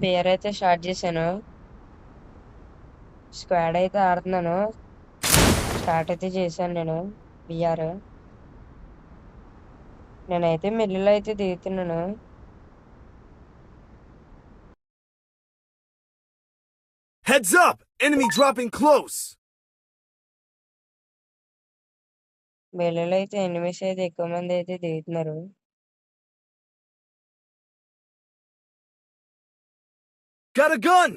Beer అయితే start చేశాను. Squad అయితే ఆడుతున్నాను. స్టార్ట్ అయితే చేశాను నేను. బిఆర్ నేనైతే మిల్లులో అయితే దిగుతున్నాను. Heads up! Enemy dropping close! మిల్లులో అయితే ఎనిమిస్ అయితే ఎక్కువ మంది అయితే దిగుతున్నారు. Got a gun!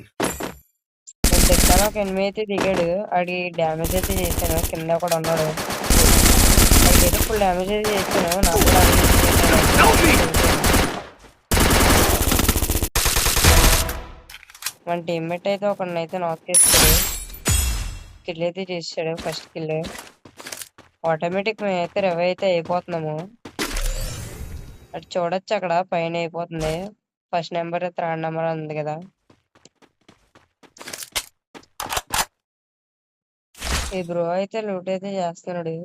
నేను దిగ్గాను, ఒక ఎనిమిది అయితే దిగాడు. ఆడి డ్యామేజ్ అయితే చేశాను. కింద కూడా ఉన్నాడు. ఆడికైతే ఫుల్ డ్యామేజ్ అయితే చేశాను. నాకు కూడా డ్యామేజ్ చేశాను. Help me! మన టీమ్మేట్ అయితే ఒకడిని అయితే నాక్ చేస్తాడు. కిల్ అయితే చేసాడు. ఫస్ట్ కిల్ ఆటోమేటిక్ మేమైతే రివ్ అయితే అయిపోతున్నాము. అటు చూడొచ్చు, అక్కడ పైన అయిపోతుంది. ఫస్ట్ నెంబర్ థర్డ్ నెంబర్ ఉంది కదా. ఈ బ్రో అయితే లూట్ అయితే చేస్తున్నాడు.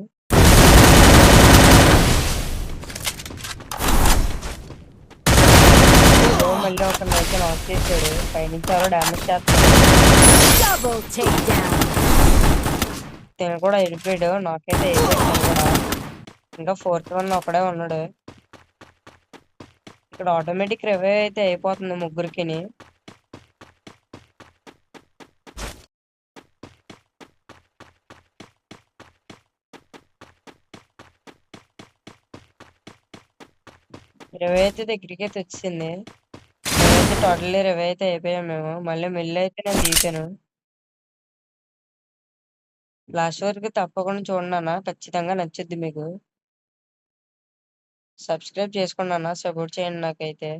బ్రో మళ్ళీ ఒకరిని అయితే నాక్ చేశాడు. పైనుంచి ఎవరో డ్యామేజ్ చేస్తున్నాడు. Double takedown. తిను కూడా వెళ్ళిపోయాడు. నాకైతే అయిపోయాడు కూడా. ఇంకా ఫోర్త్ వన్ ఒకడే ఉన్నాడు. ఇక్కడ ఆటోమేటిక్ రివైవ్ అయితే అయిపోతుంది ముగ్గురికిని. రివైవ్ అయితే దగ్గరికి అయితే వచ్చింది. మేమైతే టోటల్లీ రివైవ్ అయితే అయిపోయాం మేము. మళ్ళీ మిల్లు అయితే నేను తీసాను. లాస్ట్ వరకు తప్పకుండా చూడండి అన్న, ఖచ్చితంగా నచ్చుద్ది మీకు. సబ్స్క్రైబ్ చేసుకోండి అన్న, సపోర్ట్ చేయండి నాకైతే.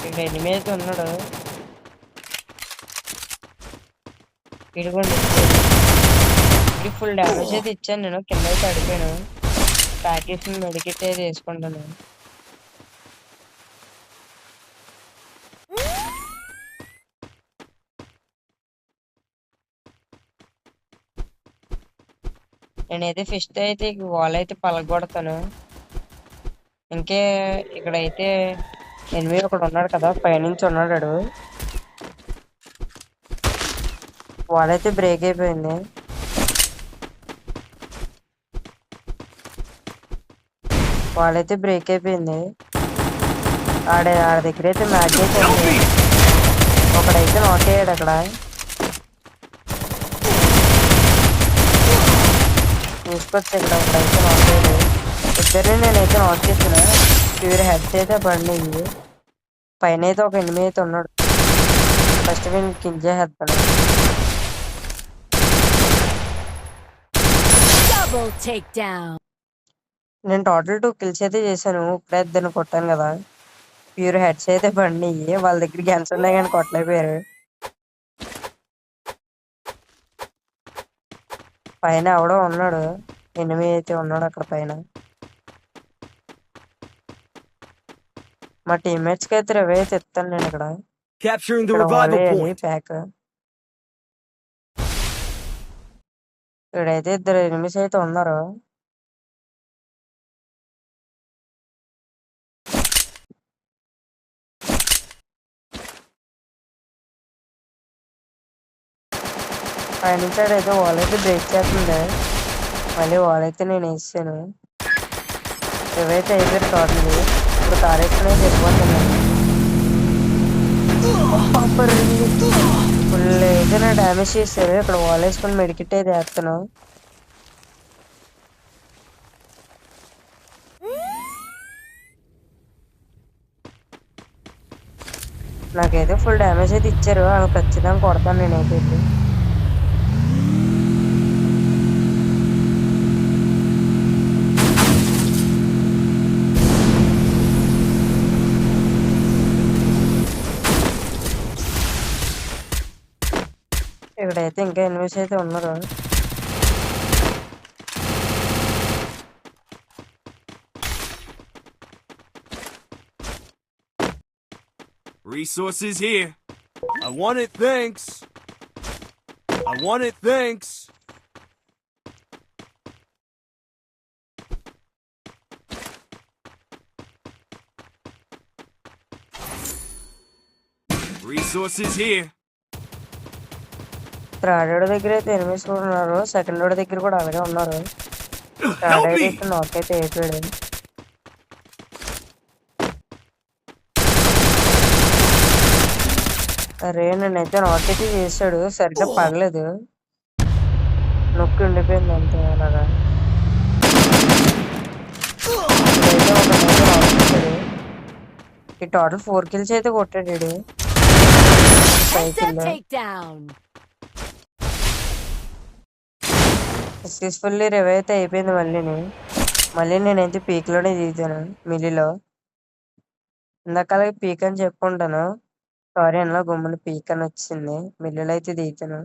ఇక్కడ ఎనిమిది అయితే ఉన్నాడు. ఇదిగోండి, ఇది ఫుల్ డ్యామేజ్ అయితే ఇచ్చాను నేను. కింద అయితే అడిగాను. ప్యాకేజ్ మెడికెట్ అయితే వేసుకుంటాను. నేనైతే ఫిస్ట్ అయితే వాల్ అయితే పలగొడతాను. ఇంకే ఇక్కడైతే ఎనిమిది ఒకడు ఉన్నాడు కదా, పైనుంచి ఉన్నాడు. వాడైతే బ్రేక్ అయిపోయింది. వాళ్ళైతే బ్రేక్ అయిపోయింది. ఆడ దగ్గర అయితే మ్యాచ్ అయితే ఒకడైతే నాట్ అయ్యాడు అక్కడ. చూసుకోవచ్చు, ఇక్కడ ఒకడైతే నాట్ అయ్యాడు. ఇద్దరిని నేనైతే నాట్ చేసిన. ప్యూర్ హెడ్స్ అయితే పడినాయి. పైన అయితే ఒక ఎనిమిది అయితే ఉన్నాడు. ఫస్ట్ వీళ్ళని కిల్ చేసేస్తాను. Double takedown. నేను టోటల్ 2 కిల్స్ అయితే చేశాను. ఇప్పుడే ఇద్దరిని కొట్టాను కదా. ప్యూర్ హెడ్స్ అయితే పడినాయి. వాళ్ళ దగ్గర గన్స్ ఉన్నాయి కానీ కొట్టలేకపోయారు. పైన ఎవడో ఉన్నాడు. ఎనిమిది అయితే ఉన్నాడు అక్కడ పైన. మా టీమ్మేట్స్ కి అయితే రివైవ్ అయితే ఇస్తాను నేను ఇక్కడ. Capturing the ఇక్కడ revival వాళ్ళే point. ప్యాక్. ఇక్కడైతే ఇద్దరు ఎనిమిస్ అయితే ఉన్నారు. పైనుంచి అయితే వాల్ అయితే బ్రేక్ చేస్తుంది. మళ్ళీ వాల్ అయితే నేను వేసాను. రివైతే అయిపోయారు టోటల్. ఇప్పుడు కార్ వేసుకునే వెళ్ళిపోతున్నాను. ఫుల్ అయితే నా డ్యామేజ్ చేశారు. ఇక్కడ వాల్ వేసుకుని మెడికిట్ అయితే వేస్తాను. నాకైతే ఫుల్ డ్యామేజ్ అయితే ఇచ్చారు. అవి ఖచ్చితంగా కొడతాను నేనైతే. ఇక్కడైతే ఇంకా ఎనిమిస్ అయితే ఉన్నారు. Resources here. I want it, thanks. I want it, thanks. Resources here. Third road దగ్గర అయితే ఎనిమిస్ కూడా ఉన్నారు. సెకండ్ రోడ్ దగ్గర కూడా అలాగే ఉన్నారు. Third Help road me! అయితే నాక్ అయితే అయిపోయాడు. అరే నేనైతే నాక్ అయితే చేశాడు, సరిగ్గా పడలేదు, నొక్కి ఉండిపోయింది అంతే అలాగా. ఇదైతే ఒక నాక్ చేశాడు. ఈ టోటల్ 4 కిల్స్ అయితే కొట్టాడు వీడు. Headshot takedown. సక్సెస్ఫుల్లీ రివైవ్ అయితే అయిపోయింది మళ్ళీ నేనైతే పీక్ లోనే దిగుతాను మిల్లీలో. ఇందాక అలాగే పీక్ అని చెప్పుకుంటాను, సారీ అన్న, గుమ్మని పీక్ అని వచ్చింది. మిల్లీలో అయితే దిగుతాను.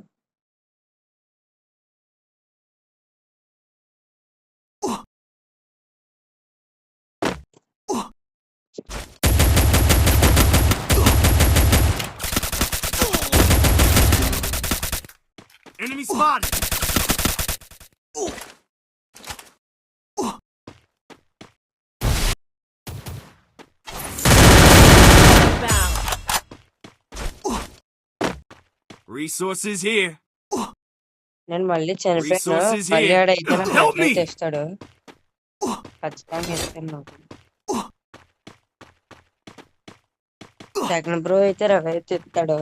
Enemy spotted. Resources here. నేను మళ్ళీ చనిపోయాను. Resources మళ్ళీ here. ఆడైతే నాకు Help హెల్ప్ me. అయితే ఇస్తాడు, ఖచ్చితంగా ఇస్తాను నాకు. సెకండ్ బ్రో అయితే రవి అయితే ఇస్తాడు.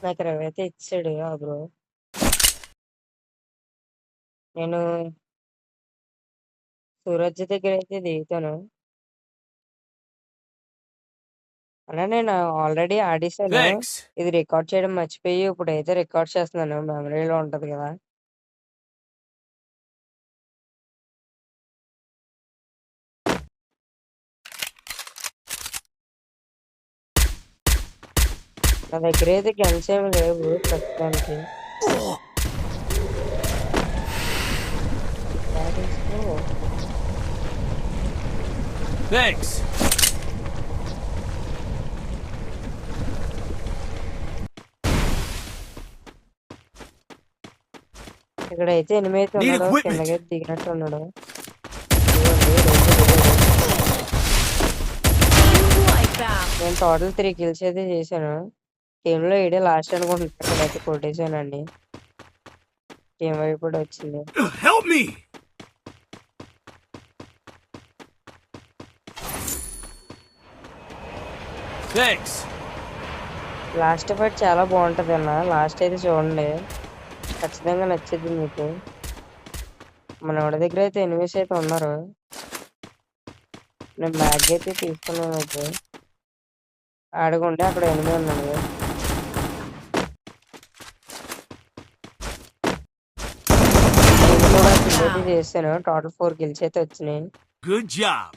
నాకు రవి అయితే ఇచ్చాడు ఆ బ్రో. నేను సూరజ్ దగ్గర అయితే దిగుతాను. అలా నేను ఆల్రెడీ ఆడేసాను. Thanks. ఇది రికార్డ్ చేయడం మర్చిపోయి ఇప్పుడైతే రికార్డ్ చేస్తున్నాను, మెమరీలో ఉంటది కదా. నా దగ్గర అయితే గన్స్ ఏమి లేవు ప్రస్తుతానికి. Thanks. ఇక్కడైతే ఎనిమిది అయితే Need ఉన్నాడు, equipment. కిందకి దిగినట్టు ఉన్నాడు. Wipeout. నేను టోటల్ 3 కిల్స్ అయితే చేశాను. టీమ్ లో ఇడే లాస్ట్ అనుకుంటున్నాను, ఇక్కడైతే కొట్టేశానండి. టీమ్ వైపు కూడా వచ్చింది. Help me! Thanks. Last fight చాలా బాగుంటది అన్న, లాస్ట్ అయితే చూడండి, ఖచ్చితంగా నచ్చింది మీకు. మన వాడి దగ్గర అయితే ఎనిమిస్ అయితే ఉన్నారు. నేను బ్యాగ్ అయితే తీసుకున్నాను. అయితే ఆడుకుంటే అక్కడ ఎనిమిది ఉన్నాడు. నేను కూడా కిల్ అయితే చేశాను, టోటల్ 4 కిల్స్ అయితే వచ్చినాయి. Good job.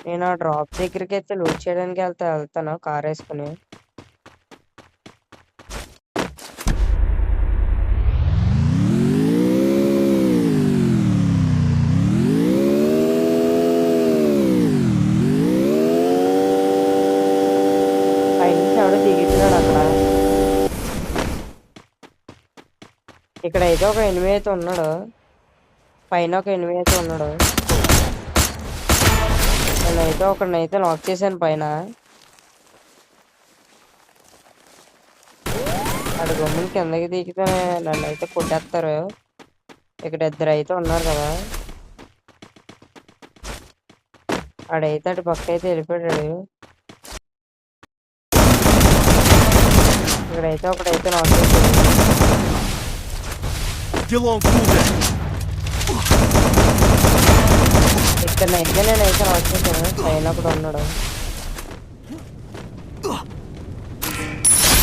నేను ఆ డ్రాప్ దగ్గరికి అయితే లూట్ చేయడానికి వెళ్తాను కార్ వేసుకుని. పైనుంచి ఎవడో దిగుతున్నాడు అక్కడ. ఇక్కడైతే ఒక ఎనిమిది అయితే ఉన్నాడు, పైన ఒక ఎనిమిది అయితే ఉన్నాడు. నేనైతే ఒకడినైతే లాక్ చేశాను పైన. ఆడు గమ్ముని కిందకి దిగితే నన్ను అయితే కొట్టేస్తారు. ఇక్కడ ఇద్దరు అయితే ఉన్నారు కదా, ఆడైతే అటు పక్క అయితే వెళ్ళిపోయాడు. ఇక్కడైతే ఒకడైతే లాక్ చేశాడు. Still on cooldown. ఇక్కడనైతే నేనైతే లాక్ చేశాను, పైన కూడా ఉన్నాడు.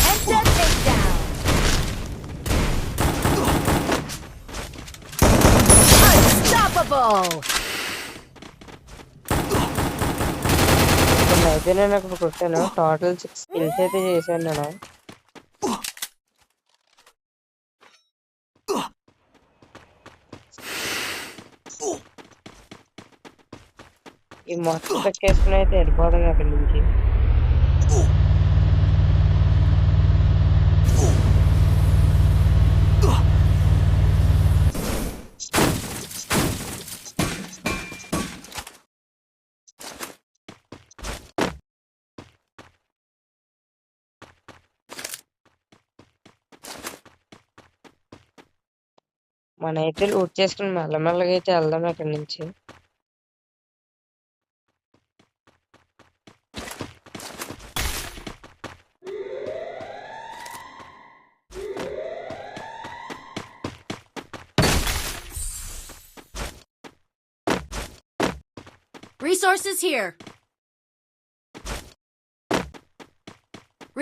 Headshot takedown. Unstoppable. ఇక్కడనైతే నేను అక్కడ కొట్టాను, టోటల్ 6 కిల్స్ అయితే చేశాను నేను. ఈ మొత్తం పక్కేసుకుని అయితే వెళ్ళిపోదాం అక్కడి నుంచి. మనైతే లూట్ చేసుకుని మెల్లమెల్లగా అయితే వెళ్దాం అక్కడి నుంచి. Resources here.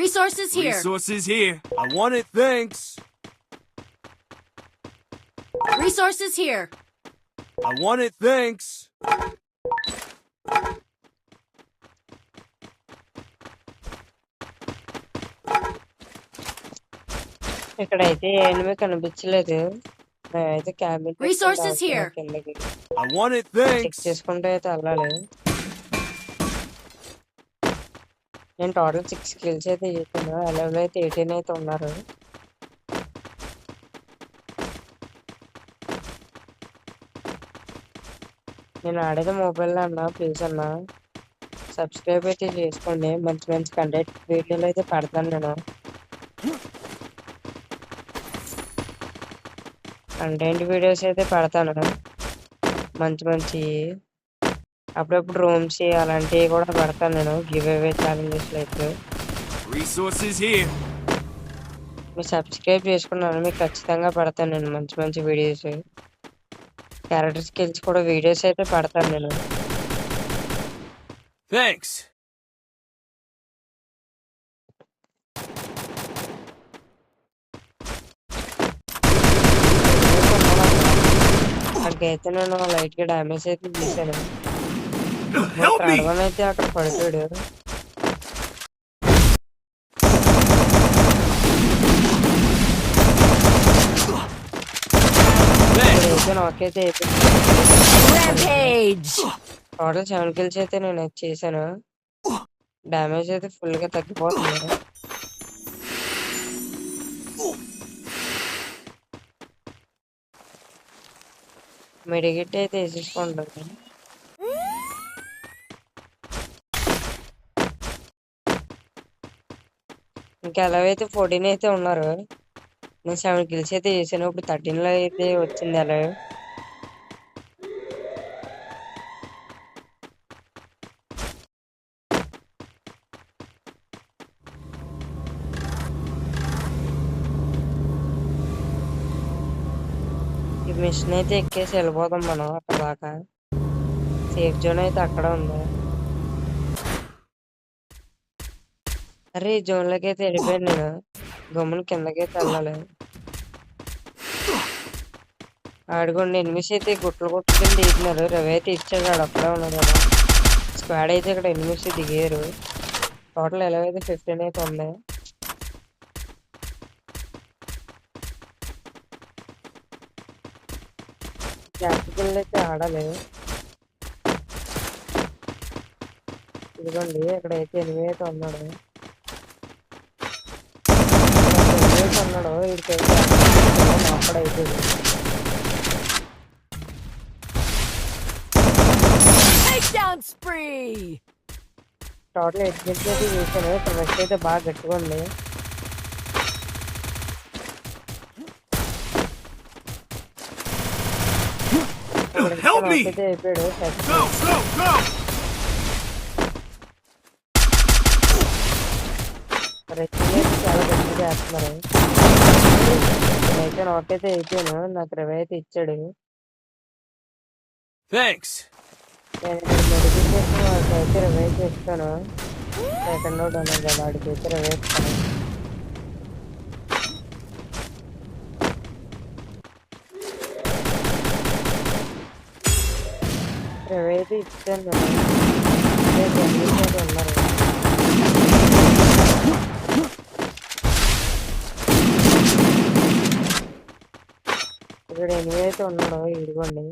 Resources here. Resources here. I want it, thanks. Resources here. I want it, thanks. ఇక్కడైతే ఏమీ కనిపించలేదు. మేమైతే క్యాబిన్ Resources here. కిందకి I want it, check thanks. చేసుకుంటూ అయితే వెళ్ళాలి. నేను టోటల్ 6 కిల్స్ అయితే చేశాను. లెవెల్ అయితే 18 అయితే ఉన్నారు. నేను ఆడేది మొబైల్లో అన్న, ప్లీజ్ అన్న సబ్స్క్రైబ్ అయితే చేసుకోండి. మంచి మంచి కంటెంట్ వీడియోలు అయితే పెడతాను నేను. కంటెంట్ వీడియోస్ అయితే పెడతాను మంచి మంచి. అప్పుడప్పుడు రూమ్స్ అలాంటివి కూడా పెడతాను నేను. గివ్ అవే ఛాలెంజెస్ అయితే Resources here. మీరు సబ్స్క్రైబ్ చేసుకున్నాను, మీకు ఖచ్చితంగా పెడతాను నేను మంచి మంచి వీడియోస్. క్యారెక్టర్ స్కిల్స్ కూడా వీడియోస్ అయితే పెడతాను నేను. Thanks. అక్కడికైతే నేను లైట్ గా డ్యామేజ్ అయితే తీసాను. Help me. అడవన్ అయితే అక్కడ పడిపోయాడు. Thanks. అయితే నాకైతే Rampage. టోటల్ 7 కిల్స్ అయితే నేను అయితే చేశాను. డ్యామేజ్ అయితే ఫుల్ గా తగ్గిపోతుంది. మెడిగిట్ అయితే వేసేసుకుంటాను. ఇంకా ఎలాగైతే 14 అయితే ఉన్నారు. నేను 7 కిల్స్ అయితే చేశాను. ఇప్పుడు 13 లో అయితే వచ్చింది అలా. ఈ మిషన్ అయితే ఎక్కేసి వెళ్ళిపోతాం మనం అక్కడ దాకా. సేఫ్ జోన్ అయితే అక్కడ ఉంది. అరే ఈ జోన్ లోకి అయితే వెళ్ళిపోయాను నేను. గమ్మున కిందకైతే వెళ్ళాలి. ఆడుకోండి ఎనిమిస్ అయితే గుట్లు గుట్లు కింద దిగుతున్నారు. రవి అయితే ఇచ్చాడు, ఆడు అక్కడే ఉన్నాడు కదా. స్క్వాడ్ అయితే ఇక్కడ ఎనిమిస్ దిగారు. టోటల్ ఎలా అయితే 15 అయితే ఉంది. ప్రాక్టికల్ అయితే ఆడాలి. ఇదిగోండి ఇక్కడైతే 8 అయితే ఉన్నాడు. ఉన్నాడు వీడికైతే అక్కడైతే Takedown spree. టోటల్ 8 కిల్స్ అయితే చేశాను. ఇక్కడ రెస్ట్ అయితే బాగా గట్టిగా ఉంది. Help me. అయితే అయిపోయాడు. Go, go, go. రెస్ట్ అయితే చాలా గట్టిగా చేస్తున్నారు. నేనైతే నాకైతే అయిపోయాను. నాకు రవి అయితే ఇచ్చాడు. Thanks. నేను మెడికల్ చేసిన వాళ్ళకి అయితే రవి అయితే ఇస్తాను. సెకండ్ అవుట్ ఉన్నాను కదా, వాడికి అయితే రవి ఇస్తాను. రవి అయితే ఇచ్చాను కదా. ఉన్నారు. ఇక్కడ 8 అయితే ఉన్నాడు. ఇదిగోండి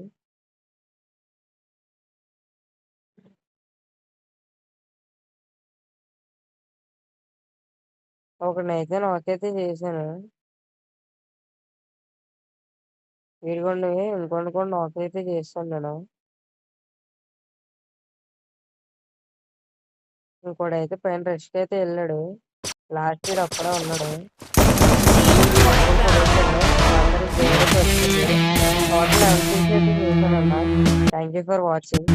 ఒకనైతే నాకైతే చేశాను. ఇదిగోండి ఇంకోటి కూడా నాకైతే చేస్తాను నేను. ఇంకోడైతే పైన రెస్ట్ అయితే వెళ్ళాడు. లాస్ట్ ఇయర్ అక్కడే ఉన్నాడు. అందరికి దేవుడికి వస్తుంది. For watching.